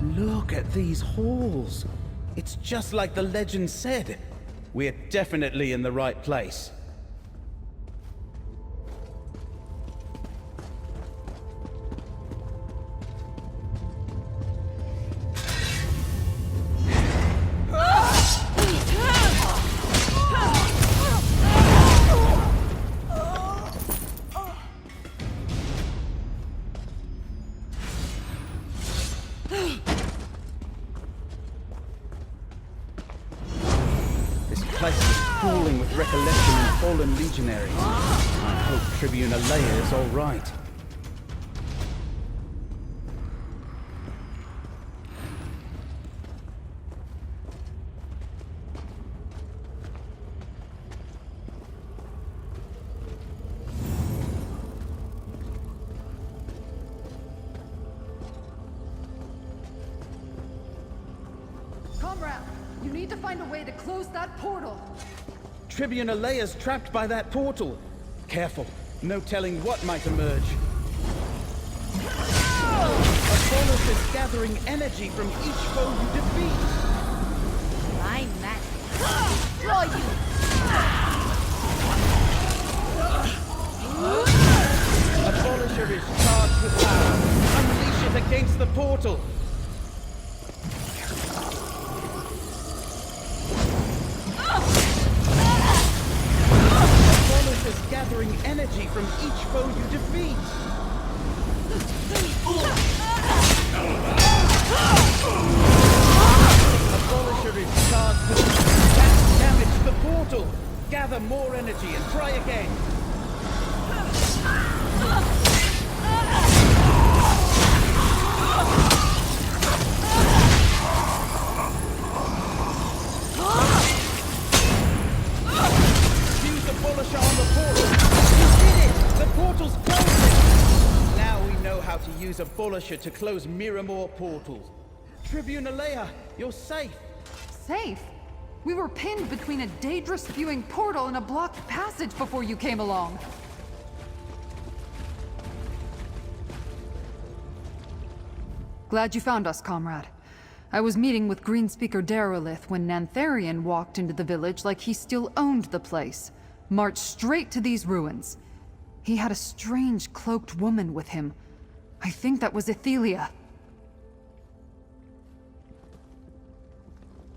Look at these halls. It's just like the legend said. We're definitely in the right place. Crawling with recollection and fallen legionaries. I hope Tribune Alea is all right. Comrade, you need to find a way to close that portal. Tribune Alea's trapped by that portal. Careful, no telling what might emerge. Apollos is gathering energy from each foe you defeat. My magic will destroy you! Abolisher is charged with power. Unleash it against the portal. Is gathering energy from each foe you defeat. Abolisher is charged with that damage the portal. Gather more energy and try again. Abolisher on the portal. You did it! The portal's closing! Now we know how to use Abolisher to close Miramore portals. Tribune Alea, you're safe. Safe? We were pinned between a Daedra-spewing portal and a blocked passage before you came along. Glad you found us, comrade. I was meeting with Greenspeaker Derelith when Nantharian walked into the village like he still owned the place. Marched straight to these ruins. He had a strange cloaked woman with him. I think that was Athelia.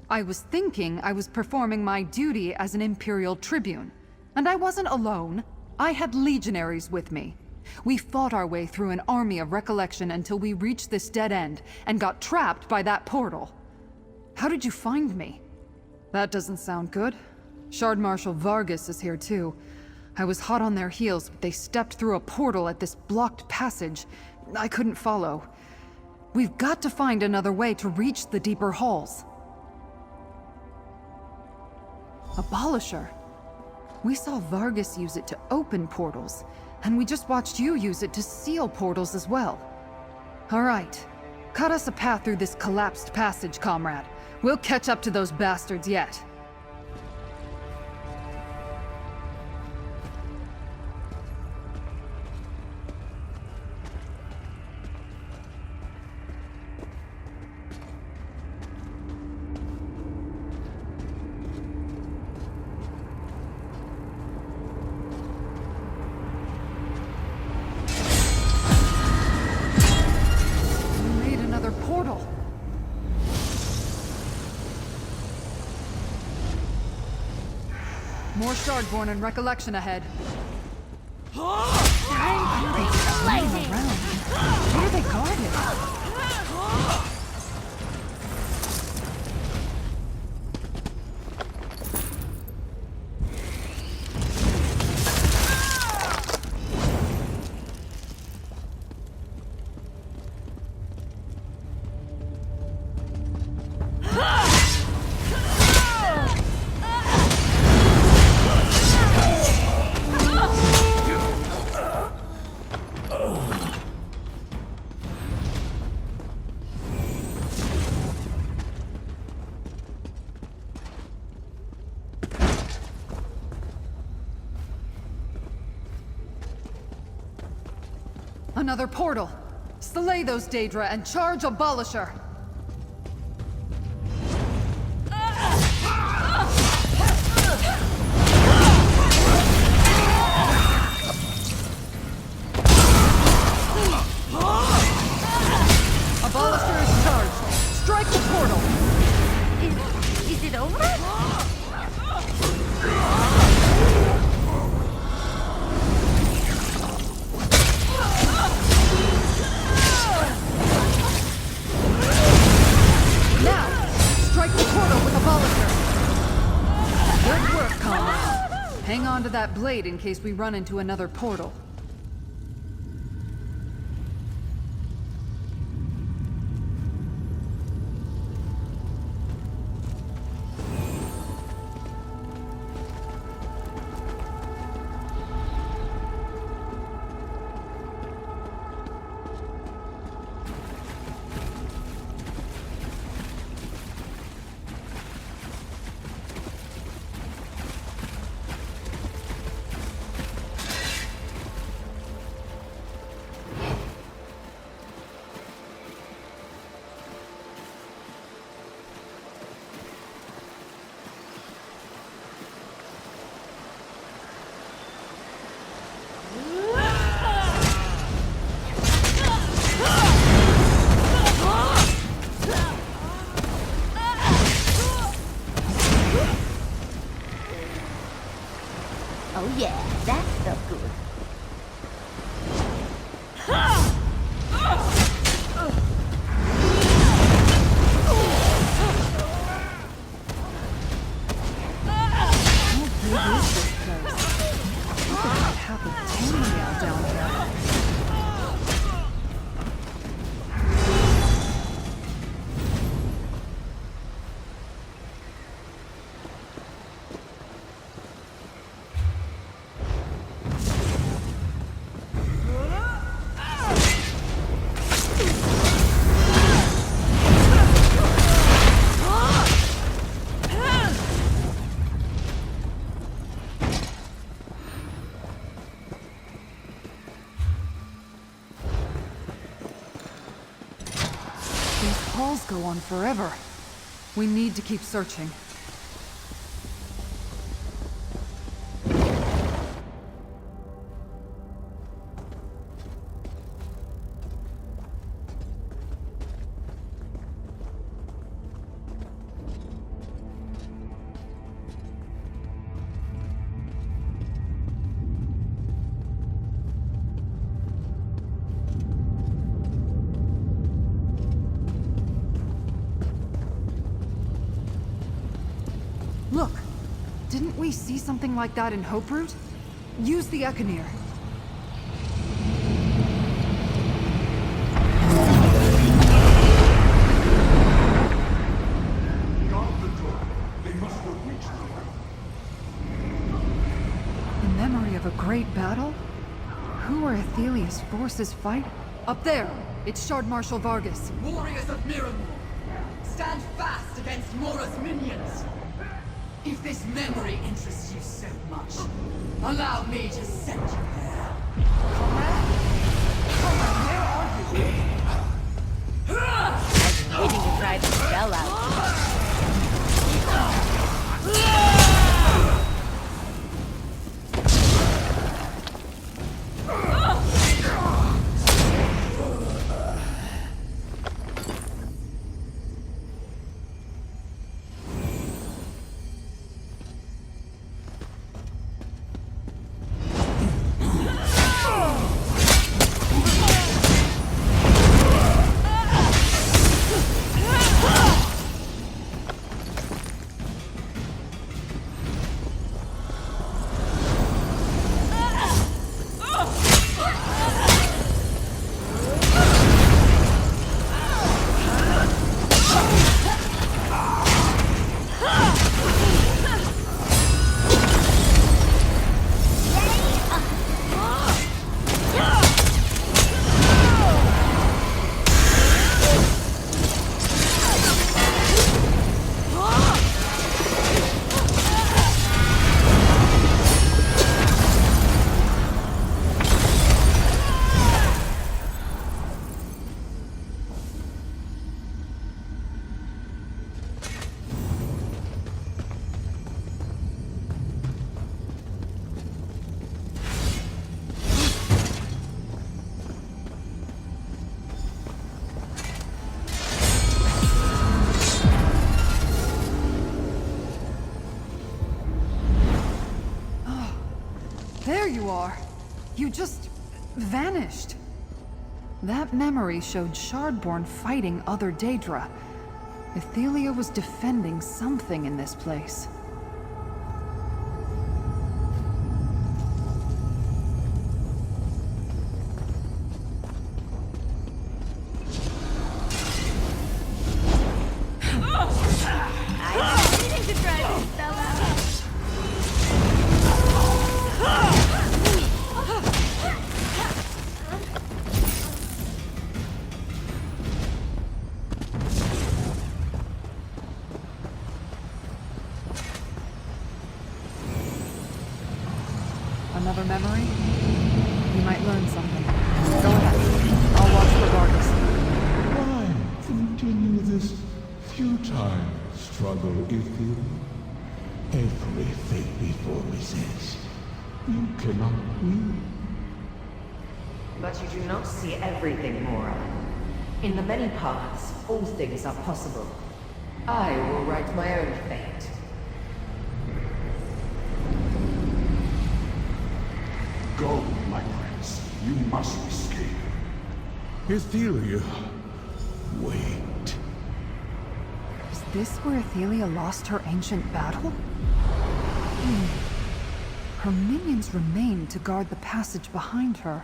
I was thinking I was performing my duty as an Imperial Tribune. And I wasn't alone. I had legionaries with me. We fought our way through an army of recollection until we reached this dead end and got trapped by that portal. How did you find me? That doesn't sound good. Shard Marshal Vargas is here too. I was hot on their heels, but they stepped through a portal at this blocked passage. I couldn't follow. We've got to find another way to reach the deeper halls. Abolisher? We saw Vargas use it to open portals, and we just watched you use it to seal portals as well. All right. Cut us a path through this collapsed passage, comrade. We'll catch up to those bastards yet. More Shardborn and recollection ahead. Time to reach the lightning! Where are they guarded? Another portal! Slay those Daedra and charge Abolisher! onto that blade in case we run into another portal. Oh yeah, that felt good. How big is this place? Look at that half of Tania down there. These halls go on forever. We need to keep searching. Look! Didn't we see something like that in Hope Root? Use the Echinir. Guard the door. They must not reach the The memory of a great battle? Who are Athelia's forces fight? Up there! It's Shard Marshal Vargas. Warriors of Miramor, stand fast against Mora's minions. If this memory interests you so much, allow me to send you there. Comrade? Comrade, where are you? Waiting to try the spell out. There you are! You just vanished. That memory showed Shardborn fighting other Daedra. Athelia was defending something in this place. memory? You might learn something. Go ahead. I'll watch regardless. Why continue this futile struggle, Ethiel? Every fate before me says you cannot win. But you do not see everything, Mora. In the many paths, all things are possible. I will write my own fate. Go, my prince. You must escape. Ethelia, wait. Is this where Ethelia lost her ancient battle? Her minions remain to guard the passage behind her.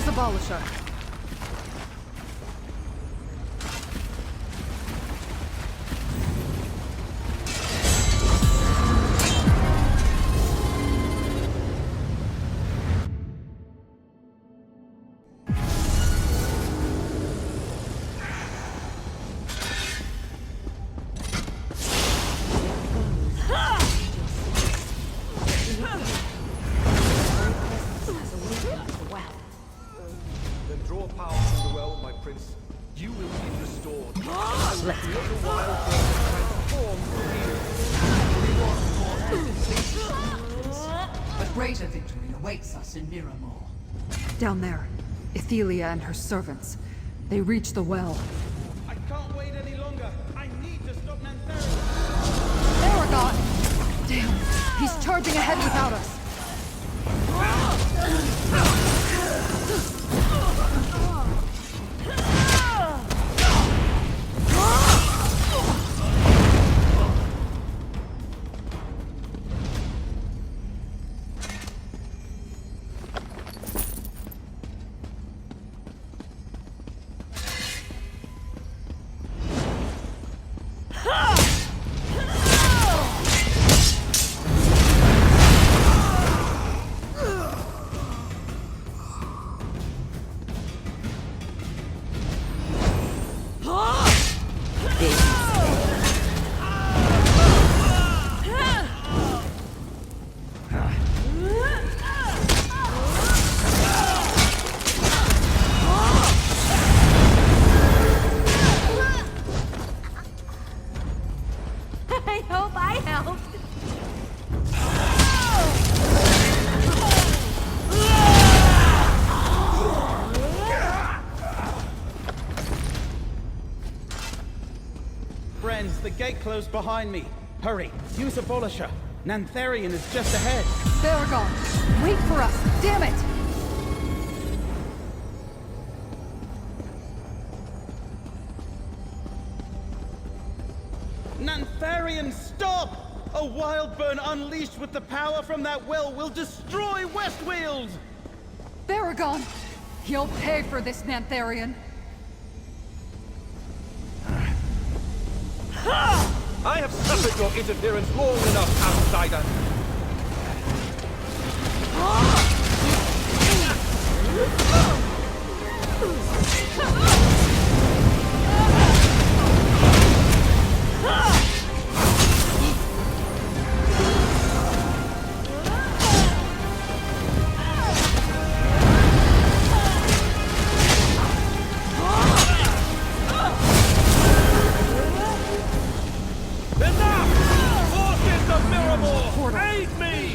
Abolisher. Draw power from the well, my prince. You will be restored. I will feel the wild transform. A greater victory awaits us in Miramor. Down there, Ethelia and her servants. They reach the well. I can't wait any longer. I need to stop Nantharian. Aragon! Damn, he's charging ahead without us. Friends, the gate closed behind me. Hurry, use Abolisher. Nantharian is just ahead. Aragon, wait for us! Damn it! Nantharian, stop! A wild burn unleashed with the power from that well will destroy Westweald! Aragon! You'll pay for this, Nantharian! I have suffered your interference long enough, outsider.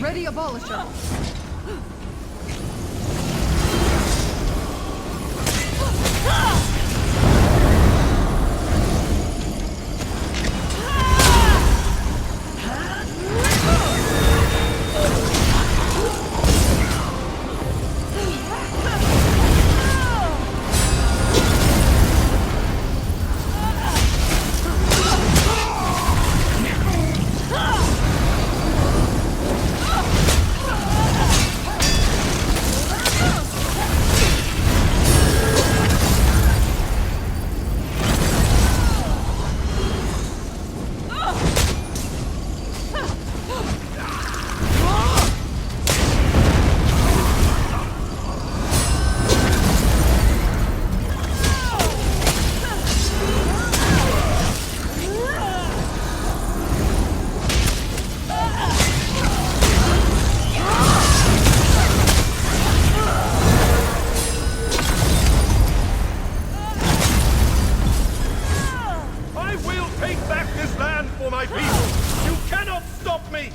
Ready, Abolisher! for my people! You cannot stop me!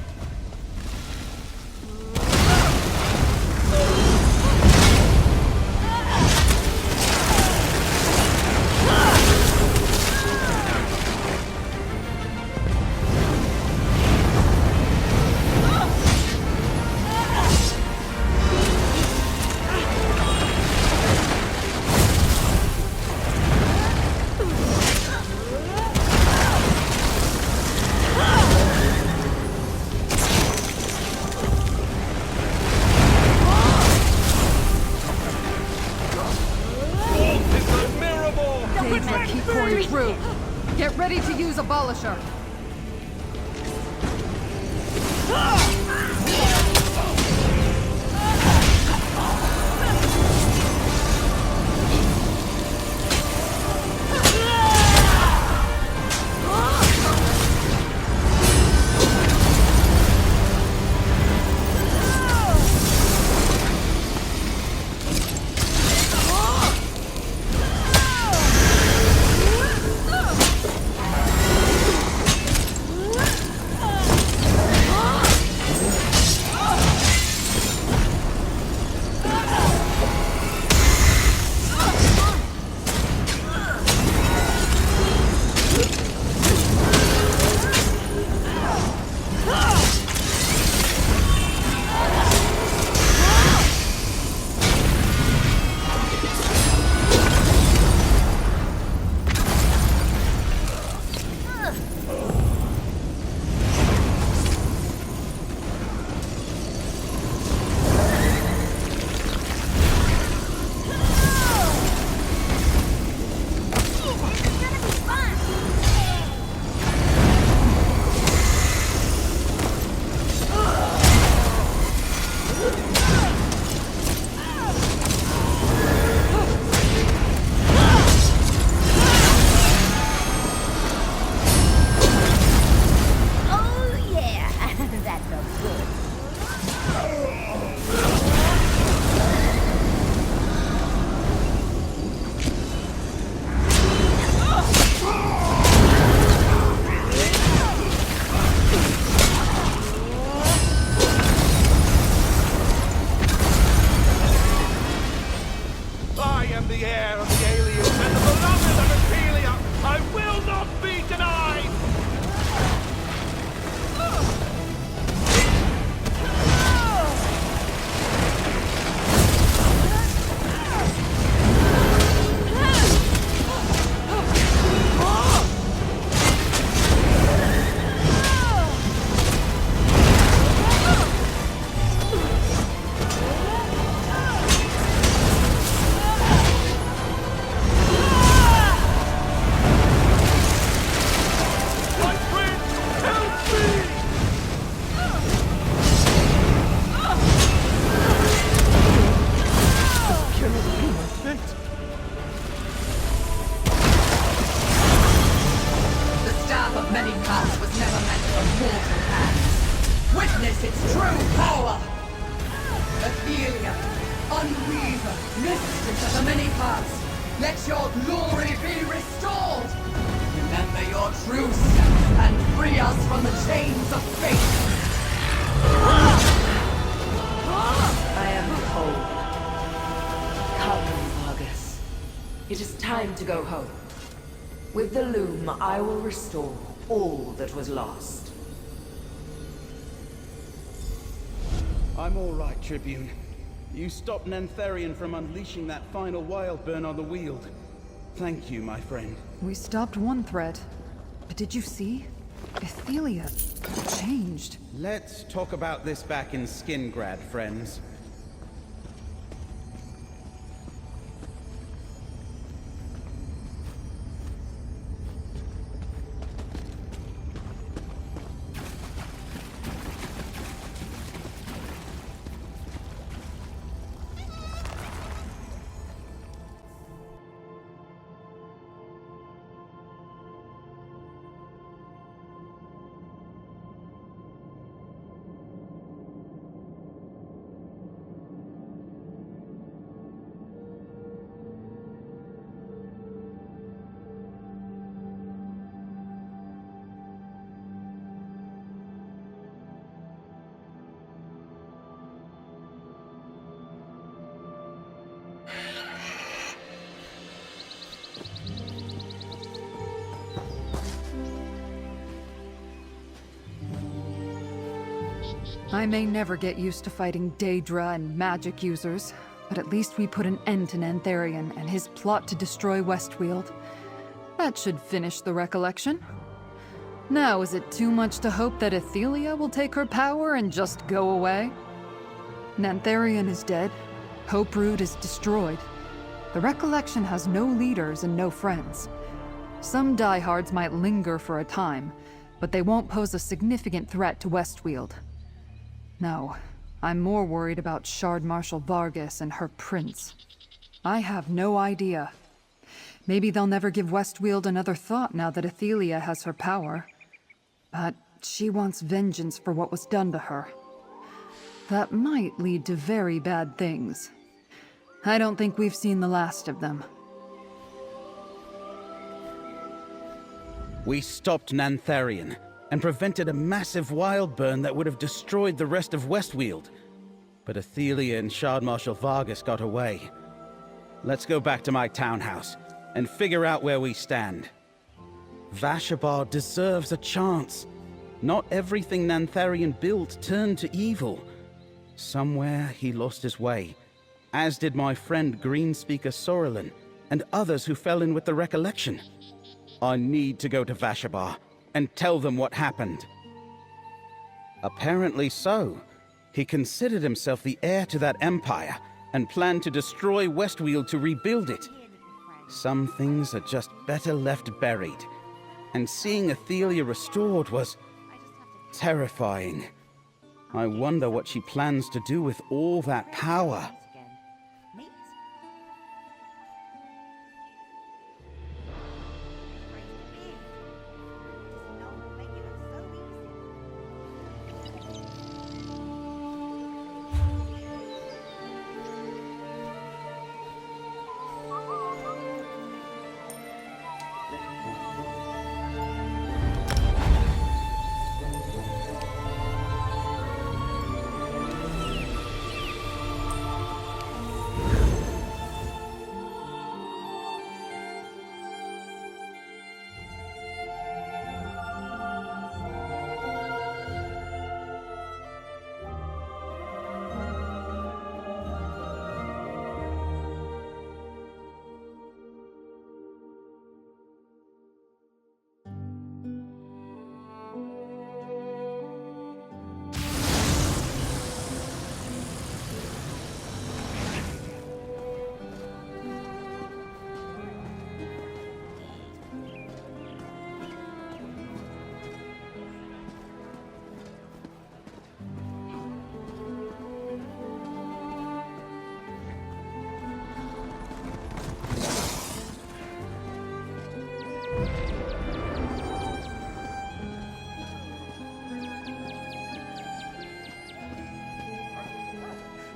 Keep pouring through. Get ready to use Abolisher. To go home. With the loom, I will restore all that was lost. I'm all right, Tribune. You stopped Nantharian from unleashing that final wild burn on the Weald. Thank you, my friend. We stopped one threat. But did you see? Ethelia changed. Let's talk about this back in Skingrad, friends. I may never get used to fighting Daedra and magic users, but at least we put an end to Nantharion and his plot to destroy Westweald. That should finish the recollection. Now, is it too much to hope that Athelia will take her power and just go away? Nantharion is dead. Hoperoot is destroyed. The recollection has no leaders and no friends. Some diehards might linger for a time, but they won't pose a significant threat to Westweald. No, I'm more worried about Shard Marshal Vargas and her prince. I have no idea. Maybe they'll never give Westweald another thought now that Athelia has her power. But she wants vengeance for what was done to her. That might lead to very bad things. I don't think we've seen the last of them. We stopped Nantharion and prevented a massive wild burn that would have destroyed the rest of Westweald. But Athelia and Shard Marshal Vargas got away. Let's go back to my townhouse and figure out where we stand. Vashabar deserves a chance. Not everything Nantharion built turned to evil. Somewhere he lost his way, as did my friend Greenspeaker Sorrelin and others who fell in with the recollection. I need to go to Vashabar and tell them what happened. Apparently so. He considered himself the heir to that empire and planned to destroy Westweald to rebuild it. Some things are just better left buried, and seeing Athelia restored was terrifying. I wonder what she plans to do with all that power.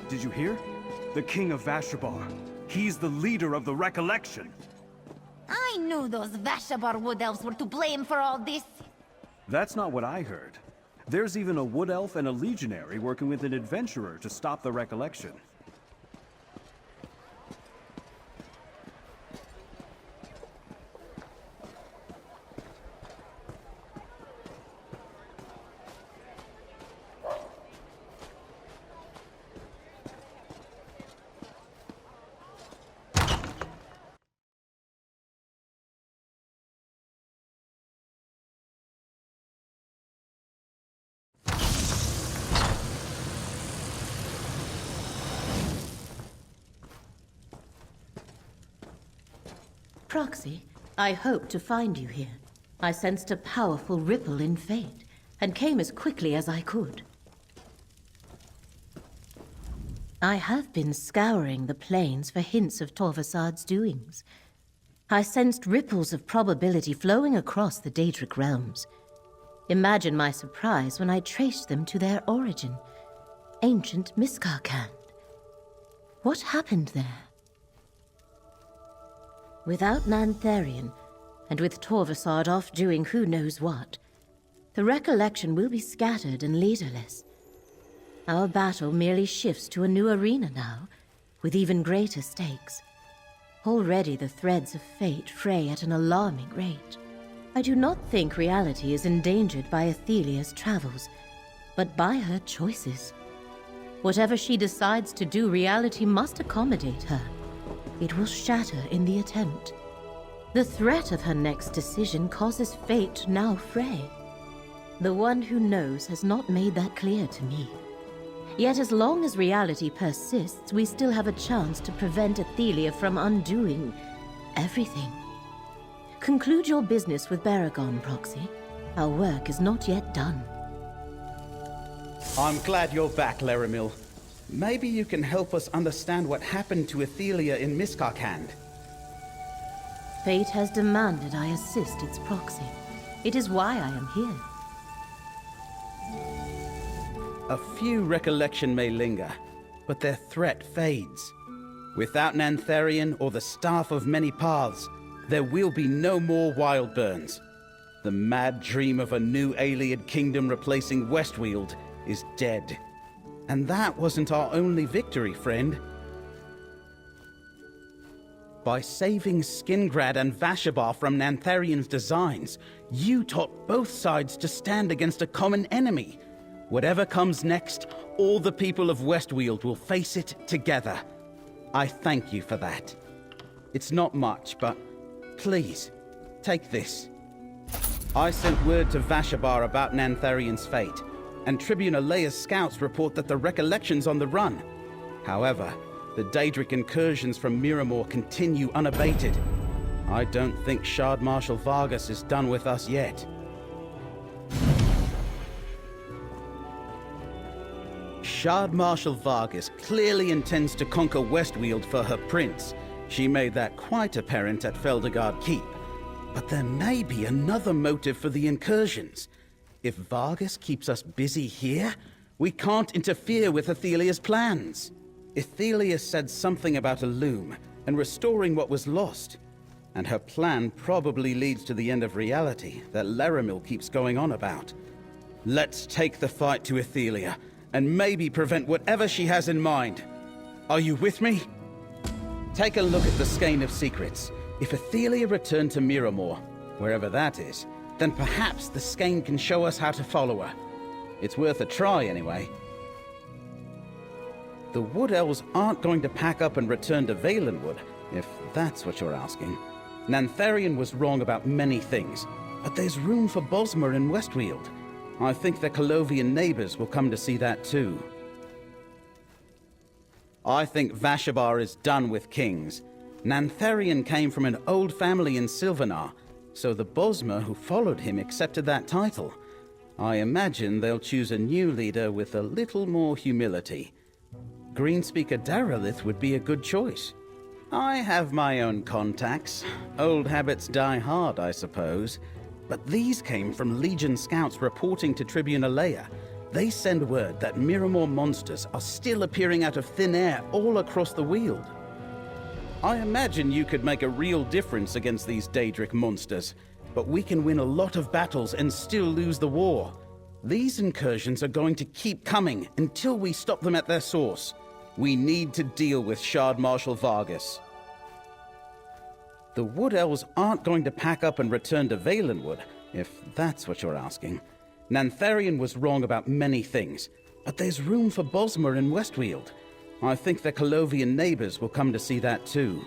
Did you hear? The King of Vashabar. He's the leader of the Recollection. I knew those Vashabar Wood Elves were to blame for all this. That's not what I heard. There's even a Wood Elf and a Legionary working with an adventurer to stop the Recollection. Proxy, I hoped to find you here. I sensed a powerful ripple in fate, and came as quickly as I could. I have been scouring the plains for hints of Torvasad's doings. I sensed ripples of probability flowing across the Daedric realms. Imagine my surprise when I traced them to their origin, ancient Miskarkand. What happened there? Without Nantharion, and with Torvasad off doing who knows what, the Recollection will be scattered and leaderless. Our battle merely shifts to a new arena now, with even greater stakes. Already the threads of fate fray at an alarming rate. I do not think reality is endangered by Athelia's travels, but by her choices. Whatever she decides to do, reality must accommodate her. It will shatter in the attempt. The threat of her next decision causes fate to now fray. The one who knows has not made that clear to me. Yet as long as reality persists, we still have a chance to prevent Athelia from undoing everything. Conclude your business with Baragon, Proxy. Our work is not yet done. I'm glad you're back, Laramil. Maybe you can help us understand what happened to Athelia in Miskarkand. Fate has demanded I assist its proxy. It is why I am here. A few recollection may linger, but their threat fades. Without Nantharian or the Staff of Many Paths, there will be no more Wildburns. The mad dream of a new Ayleid kingdom replacing Westweald is dead. And that wasn't our only victory, friend. By saving Skingrad and Vashabar from Nantharian's designs, you taught both sides to stand against a common enemy. Whatever comes next, all the people of Westweald will face it together. I thank you for that. It's not much, but please, take this. I sent word to Vashabar about Nantharian's fate, and Tribune Alea's scouts report that the Recollection's on the run. However, the Daedric incursions from Miramor continue unabated. I don't think Shard Marshal Vargas is done with us yet. Shard Marshal Vargas clearly intends to conquer Westweald for her prince. She made that quite apparent at Feldergard Keep. But there may be another motive for the incursions. If Vargas keeps us busy here, we can't interfere with Athelia's plans. Athelia said something about a loom and restoring what was lost. And her plan probably leads to the end of reality that Laramil keeps going on about. Let's take the fight to Athelia and maybe prevent whatever she has in mind. Are you with me? Take a look at the Skein of Secrets. If Athelia returned to Miramor, wherever that is, then perhaps the Skein can show us how to follow her. It's worth a try, anyway. The Wood Elves aren't going to pack up and return to Valenwood, if that's what you're asking. Nantharian was wrong about many things, but there's room for Bosmer in Westweald. I think the Colovian neighbors will come to see that too. I think Vashabar is done with kings. Nantharian came from an old family in Silvanar, so the Bosmer who followed him accepted that title. I imagine they'll choose a new leader with a little more humility. Greenspeaker Daralith would be a good choice. I have my own contacts. Old habits die hard, I suppose. But these came from Legion scouts reporting to Tribune Alea. They send word that Miramor monsters are still appearing out of thin air all across the Weald. I imagine you could make a real difference against these Daedric monsters, but we can win a lot of battles and still lose the war. These incursions are going to keep coming until we stop them at their source. We need to deal with Shard Marshal Vargas. The Wood Elves aren't going to pack up and return to Valenwood, if that's what you're asking. Nantharian was wrong about many things, but there's room for Bosmer in Westweald. I think the Colovian neighbors will come to see that too.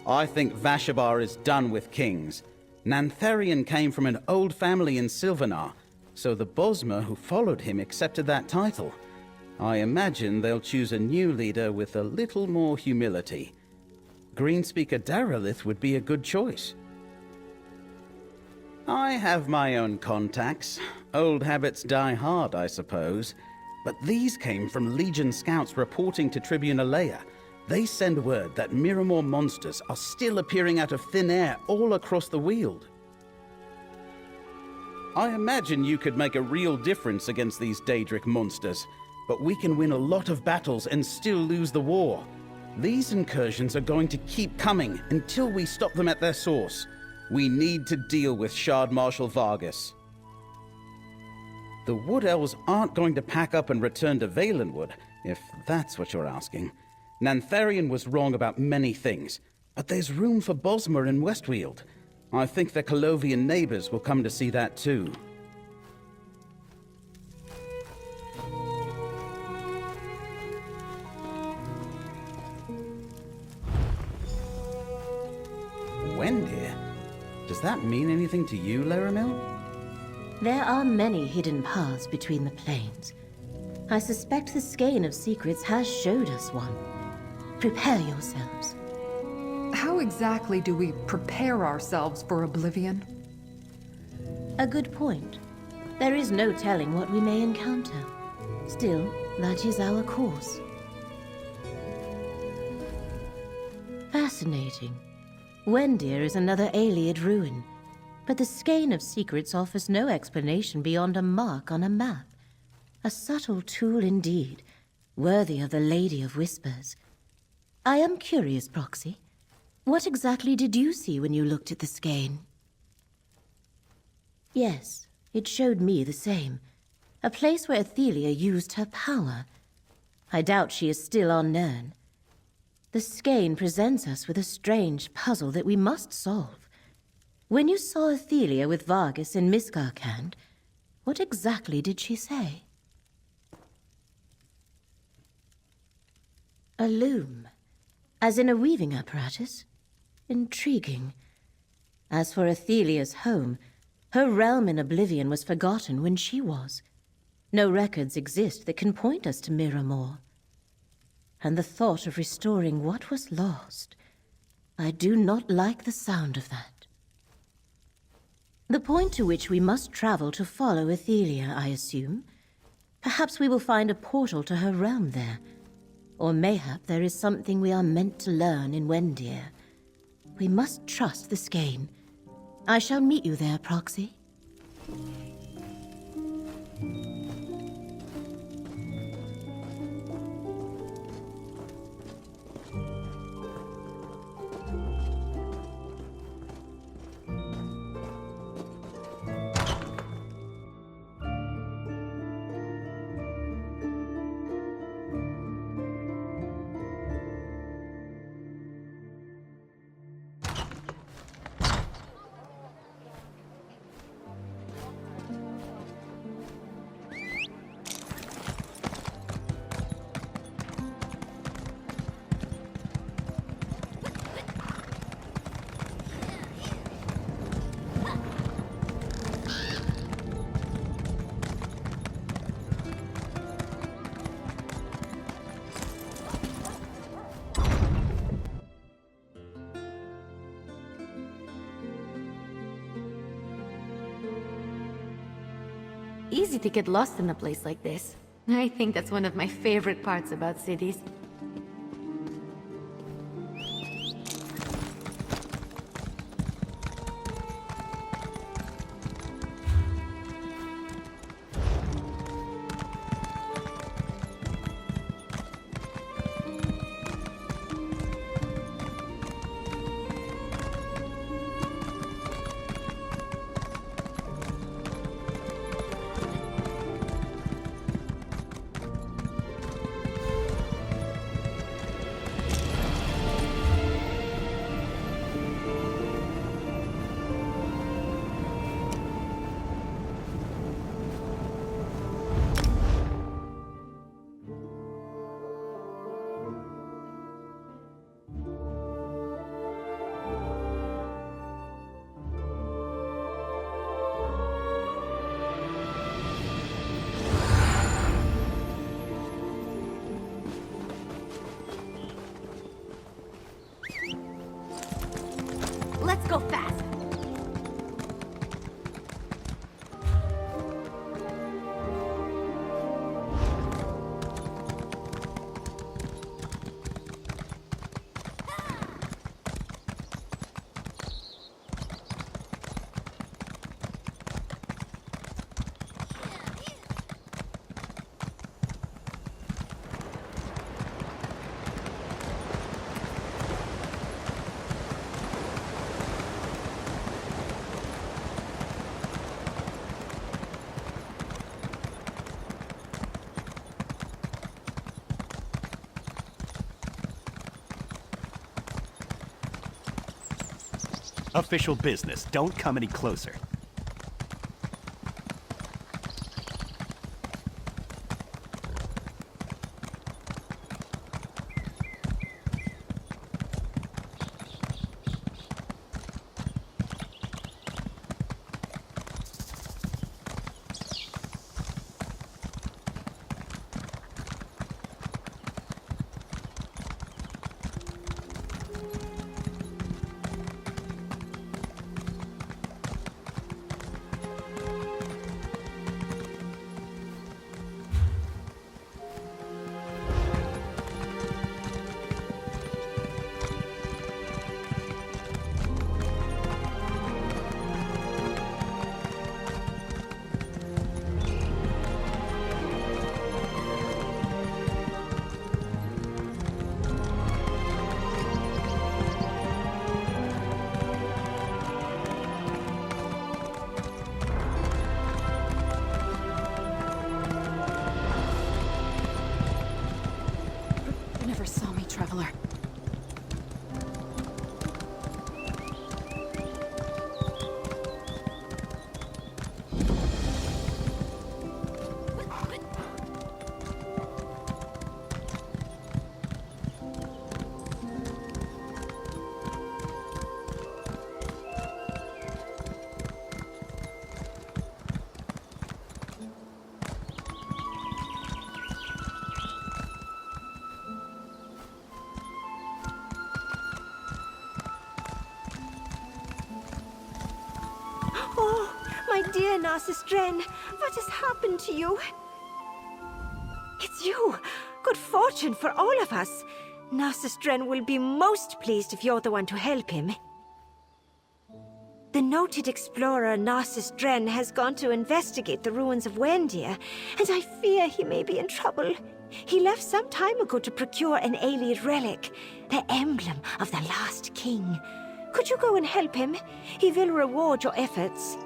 I think Vashabar is done with kings. Nantharian came from an old family in Silvanar, so the Bosmer who followed him accepted that title. I imagine they'll choose a new leader with a little more humility. Greenspeaker Daralith would be a good choice. I have my own contacts. Old habits die hard, I suppose. But these came from Legion scouts reporting to Tribune Alea. They send word that Miramor monsters are still appearing out of thin air all across the Weald. I imagine you could make a real difference against these Daedric monsters, but we can win a lot of battles and still lose the war. These incursions are going to keep coming until we stop them at their source. We need to deal with Shard Marshal Vargas. The Wood Elves aren't going to pack up and return to Valenwood, if that's what you're asking. Nantharian was wrong about many things, but there's room for Bosmer in Westweald. I think the Colovian neighbors will come to see that too. that mean anything to you, Laramil? There are many hidden paths between the planes. I suspect the skein of secrets has showed us one. Prepare yourselves. How exactly do we prepare ourselves for oblivion? A good point. There is no telling what we may encounter. Still, that is our course. Fascinating. Wendir is another Ayleid ruin, but the skein of secrets offers no explanation beyond a mark on a map. A subtle tool indeed, worthy of the Lady of Whispers. I am curious, Proxy. What exactly did you see when you looked at the skein? Yes, it showed me the same. A place where Athelia used her power. I doubt she is still on Nern. The skein presents us with a strange puzzle that we must solve. When you saw Athelia with Vargas in Miskarkand, what exactly did she say? A loom. As in a weaving apparatus? Intriguing. As for Athelia's home, her realm in Oblivion was forgotten when she was. No records exist that can point us to Miramor. And the thought of restoring what was lost, I do not like the sound of that. The point to which we must travel to follow Athelia, I assume. Perhaps we will find a portal to her realm there. Or mayhap there is something we are meant to learn in Wendir. We must trust the skein. I shall meet you there, Proxy. Easy to get lost in a place like this. I think that's one of my favorite parts about cities. Let's go fast. Official business. Don't come any closer. Narcissus Dren. What has happened to you? It's you! Good fortune for all of us. Narcissus Dren will be most pleased if you're the one to help him. The noted explorer Narcissus Dren has gone to investigate the ruins of Wendia, and I fear he may be in trouble. He left some time ago to procure an Ayleid relic, the emblem of the last king. Could you go and help him? He will reward your efforts.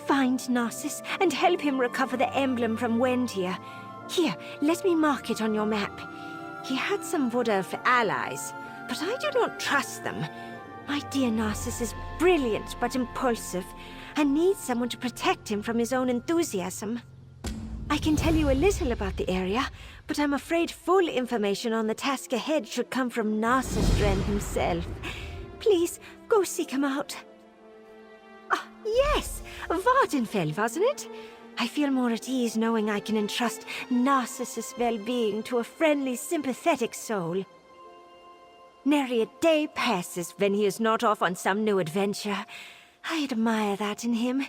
Find Narcissus and help him recover the emblem from Wendia. Here, let me mark it on your map. He had some Wood Elf allies, but I do not trust them. My dear Narcissus is brilliant but impulsive, and needs someone to protect him from his own enthusiasm. I can tell you a little about the area, but I'm afraid full information on the task ahead should come from Narcissus Dren himself. Please, go seek him out. Ah, yes! Vardenfell, wasn't it? I feel more at ease knowing I can entrust Narcissus' well-being to a friendly, sympathetic soul. Nary a day passes when he is not off on some new adventure. I admire that in him.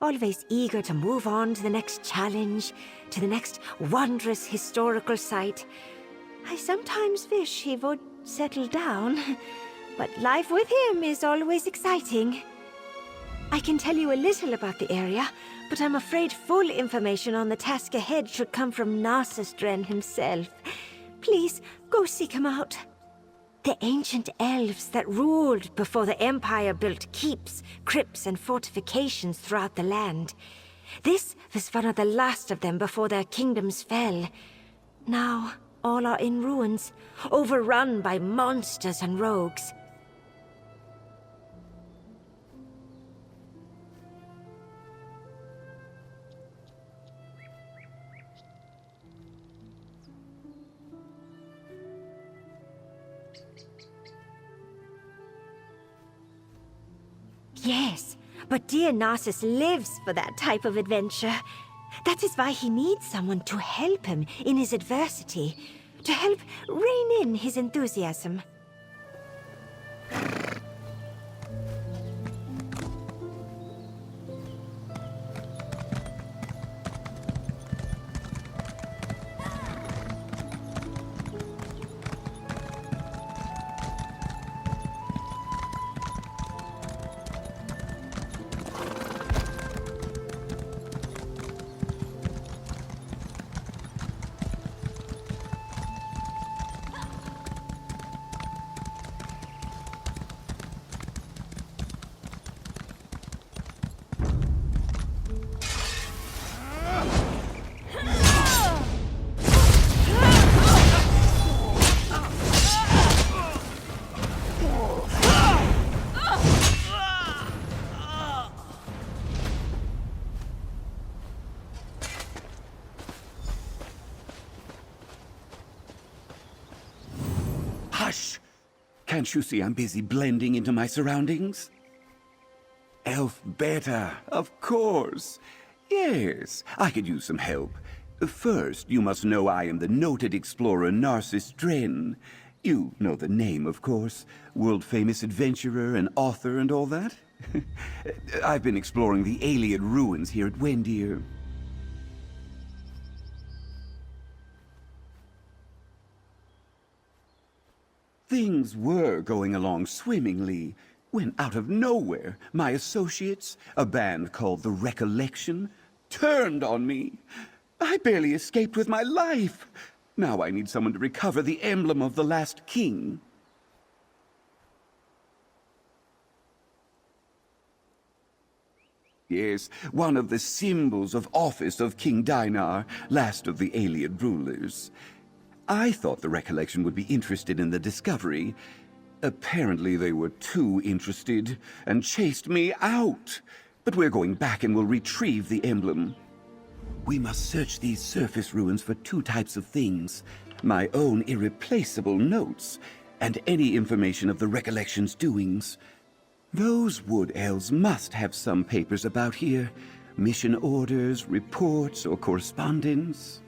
Always eager to move on to the next challenge, to the next wondrous historical site. I sometimes wish he would settle down, but life with him is always exciting. I can tell you a little about the area, but I'm afraid full information on the task ahead should come from Narcissus Dren himself. Please, go seek him out. The ancient elves that ruled before the Empire built keeps, crypts, and fortifications throughout the land. This was one of the last of them before their kingdoms fell. Now, all are in ruins, overrun by monsters and rogues. Yes, but dear Narcissus lives for that type of adventure. That is why he needs someone to help him in his adversity, to help rein in his enthusiasm. Hush! Can't you see I'm busy blending into my surroundings? Elf Beta, of course. Yes, I could use some help. First, you must know I am the noted explorer Narcissus Dren. You know the name, of course. World-famous adventurer and author and all that. I've been exploring the Ayleid ruins here at Wendir. Things were going along swimmingly, when out of nowhere, my associates, a band called the Recollection, turned on me. I barely escaped with my life. Now I need someone to recover the emblem of the last king. Yes, one of the symbols of office of King Dinar, last of the Ayleid rulers. I thought the Recollection would be interested in the discovery. Apparently they were too interested and chased me out. But we're going back and will retrieve the emblem. We must search these surface ruins for two types of things. My own irreplaceable notes, and any information of the Recollection's doings. Those wood elves must have some papers about here. Mission orders, reports, or correspondence.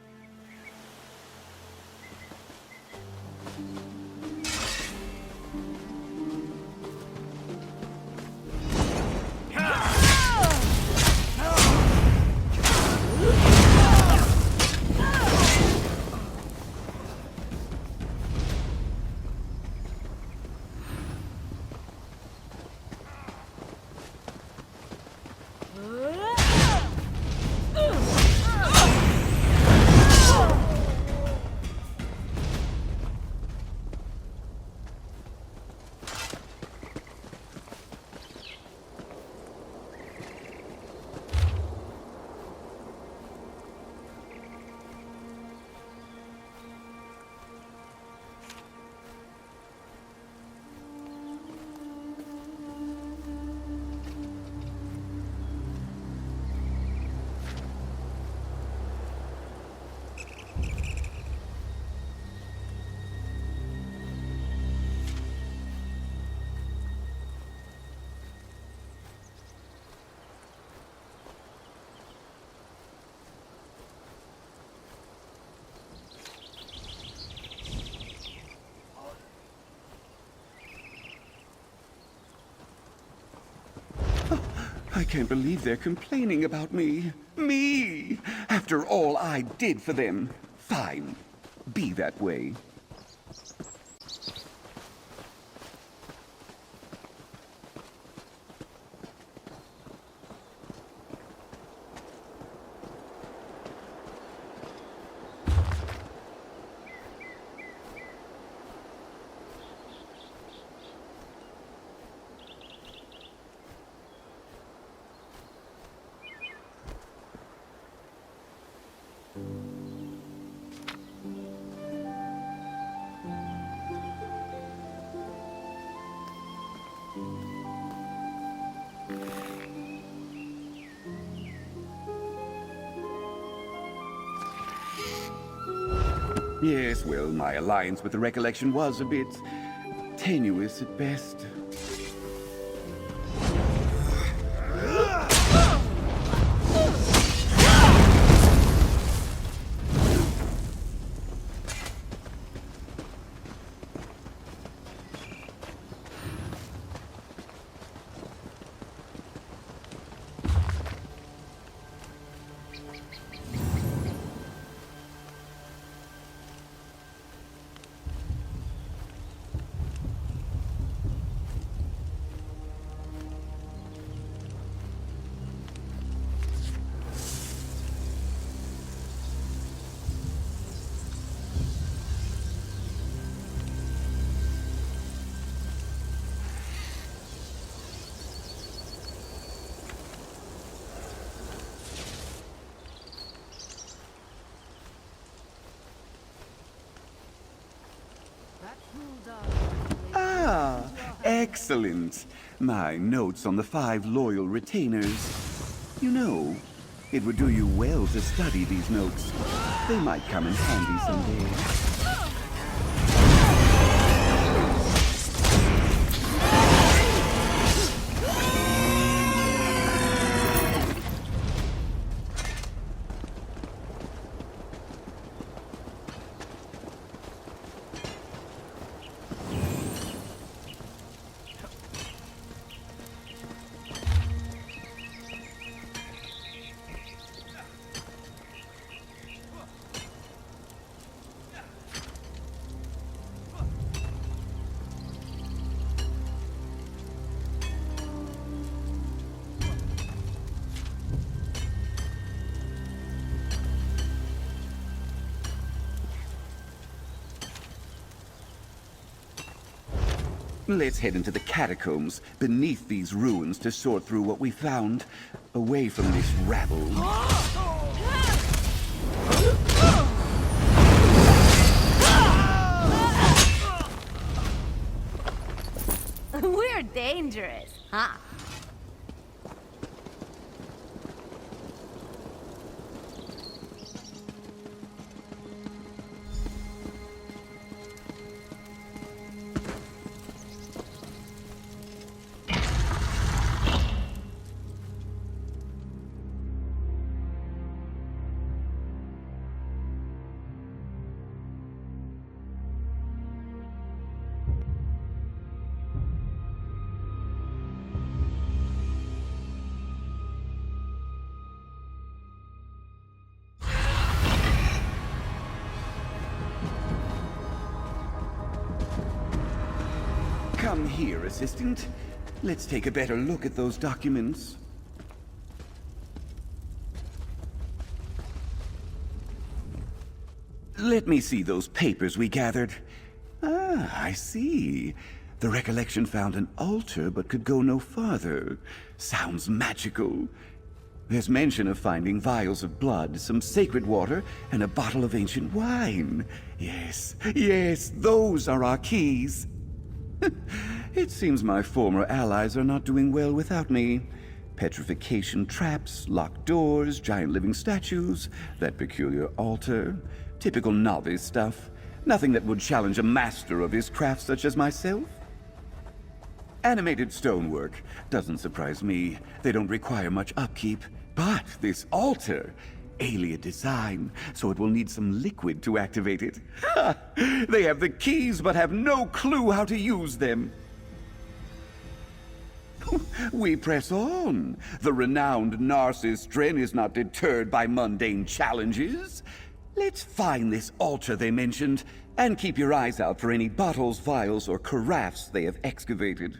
I can't believe they're complaining about me. Me! After all I did for them. Fine. Be that way. Yes, well, my alliance with the Recollection was a bit tenuous at best. Ah, excellent. My notes on the 5 loyal retainers. You know, it would do you well to study these notes. They might come in handy someday. Let's head into the catacombs beneath these ruins to sort through what we found, away from this rabble. We're dangerous, huh? Come here, Assistant. Let's take a better look at those documents. Let me see those papers we gathered. Ah, I see. The recollection found an altar but could go no farther. Sounds magical. There's mention of finding vials of blood, some sacred water, and a bottle of ancient wine. Yes, yes, those are our keys. It seems my former allies are not doing well without me. Petrification traps, locked doors, giant living statues, that peculiar altar. Typical novice stuff. Nothing that would challenge a master of his craft such as myself. Animated stonework. Doesn't surprise me. They don't require much upkeep. But this altar, alien design, so it will need some liquid to activate it. They have the keys but have no clue how to use them. We press on. The renowned Narcissus Dren is not deterred by mundane challenges. Let's find this altar they mentioned, and keep your eyes out for any bottles, vials, or carafes they have excavated.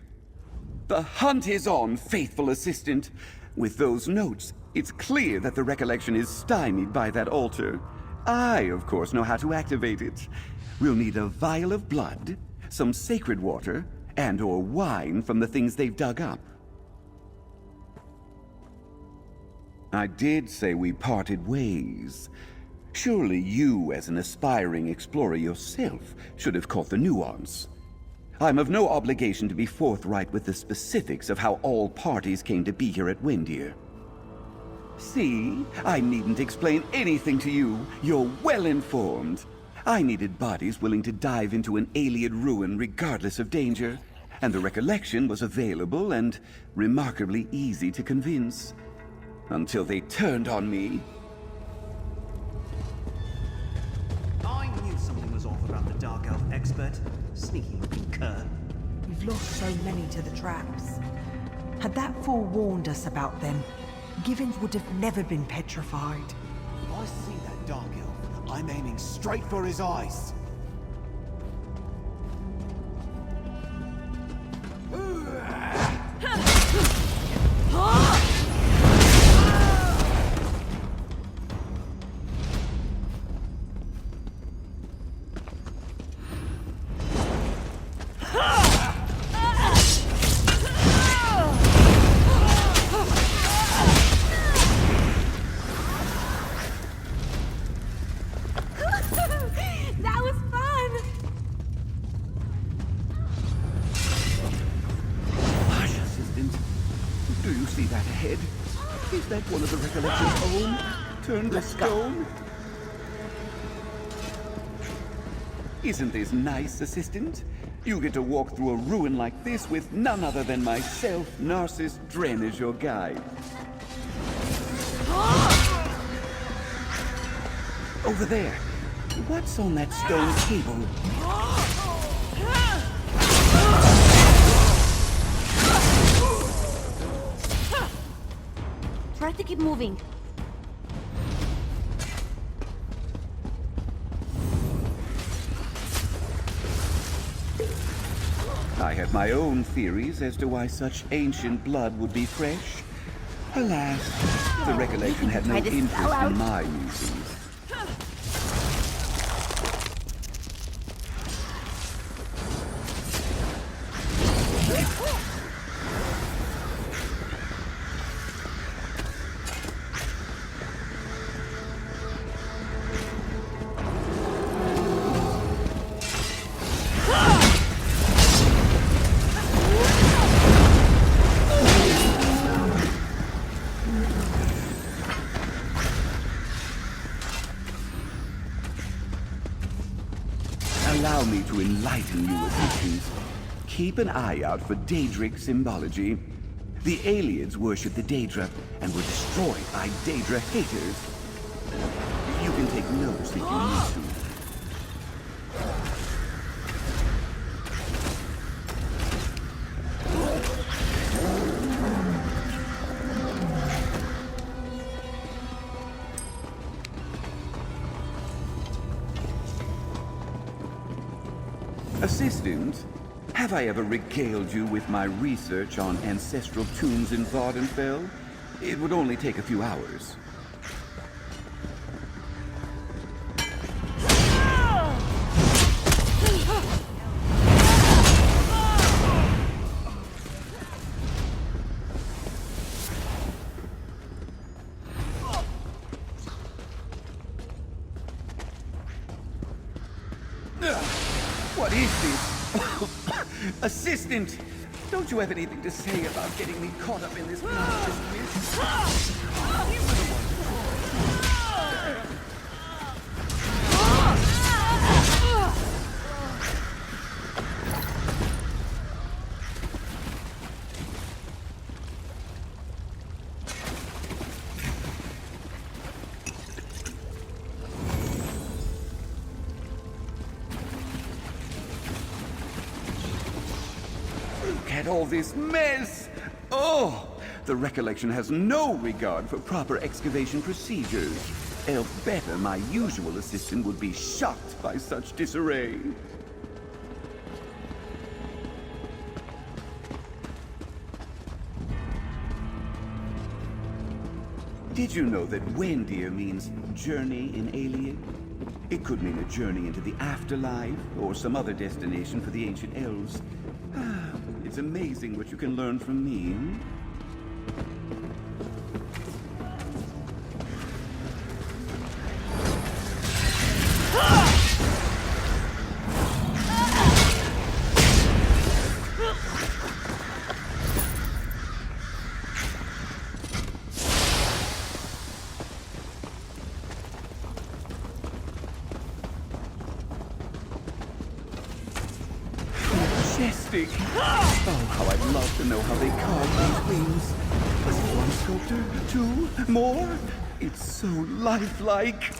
The hunt is on, faithful assistant. With those notes, it's clear that the recollection is stymied by that altar. I, of course, know how to activate it. We'll need a vial of blood, some sacred water, and/or wine from the things they've dug up. I did say we parted ways. Surely you, as an aspiring explorer yourself, should have caught the nuance. I'm of no obligation to be forthright with the specifics of how all parties came to be here at Windir. See, I needn't explain anything to you. You're well informed. I needed bodies willing to dive into an alien ruin regardless of danger, and the recollection was available and remarkably easy to convince. Until they turned on me. I knew something was off about the Dark Elf expert. Sneaky-looking cur. We've lost so many to the traps. Had that forewarned us about them, Givens would have never been petrified. If I see that Dark Elf, I'm aiming straight for his eyes. One of the recollection's own? Turned to stone? Isn't this nice, assistant? You get to walk through a ruin like this with none other than myself, Narcissus Dren, as your guide. Over there. What's on that stone table? Try to keep moving. I have my own theories as to why such ancient blood would be fresh. Alas, the recollection had no interest in my musings. Allow me to enlighten you, assistants. Keep an eye out for Daedric symbology. The aliens worship the Daedra and were destroyed by Daedra haters. You can take notes if you need to. Assistant, have I ever regaled you with my research on ancestral tombs in Vardenfell? It would only take a few hours. What is this? Assistant! Don't you have anything to say about getting me caught up in this business? Look at all this mess! Oh! The recollection has no regard for proper excavation procedures. Else better my usual assistant would be shocked by such disarray. Did you know that Wendir means journey in alien? It could mean a journey into the afterlife, or some other destination for the ancient elves. It's amazing what you can learn from me. Majestic! Oh, how I'd love to know how they carved these wings. Was it one sculptor? Two? More? It's so lifelike!